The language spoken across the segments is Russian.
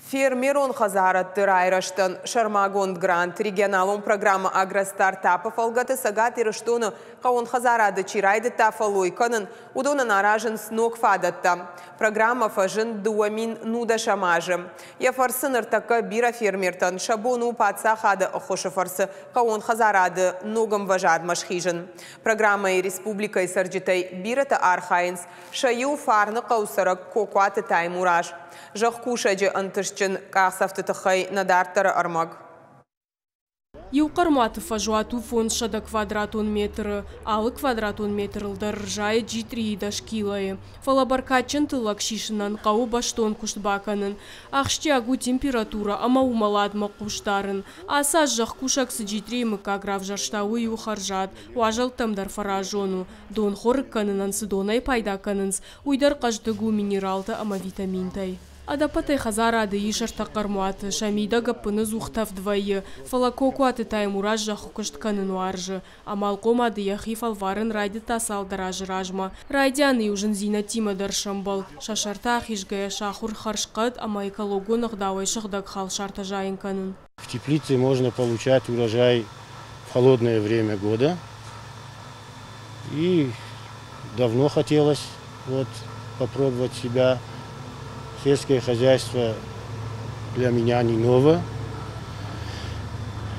Фермерон хазараттыр айраштан Шармагонд Грант регионалон программа агростартапов алгаты сагат ирыштоны қауын хазарады чирайды тафалуй канын удонын аражын снок фадатта. Программа фажын дуамин нуда шамажы. Я фарсын ыртакка бира фермертан шабону патса хады охошы фарсы қауын хазарады ногам важад машхижын. Программа и республика и сарджитай бирата архайнс шаю фарны қаусырак кокуаты таймураж. Жахкушаджи антышчын касафтытахай надартары армаг. Юқарматы фажуату фон шада квадратон метры, алы квадратон метрлдар ржай джитри дашкилайы. Фалабаркачын тылак шишынан қау баштон куштбаканын. Ақшти агу температура ама умаладма куштарын. Аса жахкушак с джитри мыкаграв жарштауы юхаржат. Уажал тамдар фаражону. Дон хорык канынан сыдонай пайда канынс. Уйдар каждыгу минералты ама витаминтай. Адапатай хазарады ишартақармуаты, шамида гапыны зухтав двайы, фалакокуаты таймураж жахукыштканын уаржы, амалкомады яхиф алварын райды тасалдаражы ражма. Райдяны южын зинатима даршамбал, шашарта ахишгая шахур харшкад, ама экологонах давай шахдаг хал шарта жайынканын. В теплице можно получать урожай в холодное время года. И давно хотелось попробовать себя. Сельское хозяйство для меня не новое.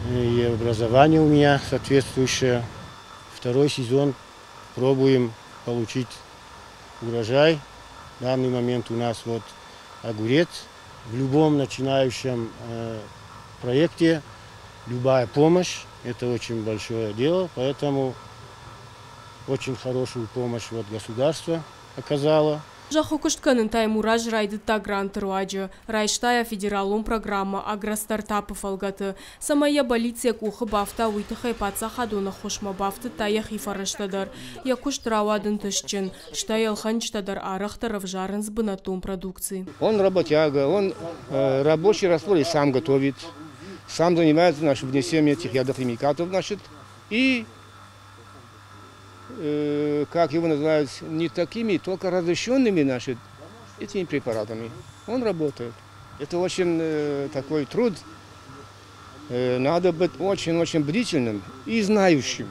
И образование у меня соответствующее. Второй сезон пробуем получить урожай. В данный момент у нас огурец. В любом начинающем проекте любая помощь – это очень большое дело. Поэтому очень хорошую помощь государство оказало. Жахукыштканын таймураж райдыта гранты руаджы. Райштая федералон программа агростартапов алгаты. Самая полиция кухы бафта уйтыхай паца хадуна хошма бафты таях и фараштадар. Якуш травадын тышчын. Штай алханчтадар арахтаров жарын с бынатом продукции. Он работяга, он рабочий раствор и сам готовит. Сам занимается внесением этих ядохимикатов, и как его называют, не такими, только разрешенными этими препаратами. Он работает. Это очень такой труд. Надо быть очень-очень бдительным и знающим.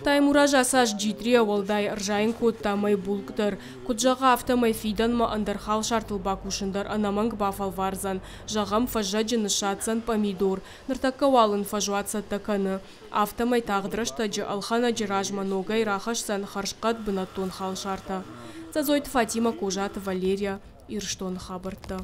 Таймуража саш джитрия волдай ржайн котта май булктар. Куджага автомай фидан ма андархал шартыл бакушындар анаманг бафал варзан. Жагам фажаджын шатсан помидор. Нартакка валын фажуатса таканы. Автомай тағдырашта алхана джиражма ногай рахашсан харшкат бынатон хал шарта. Зазойт Фатима Кожата Валерия Ирштон хабарта.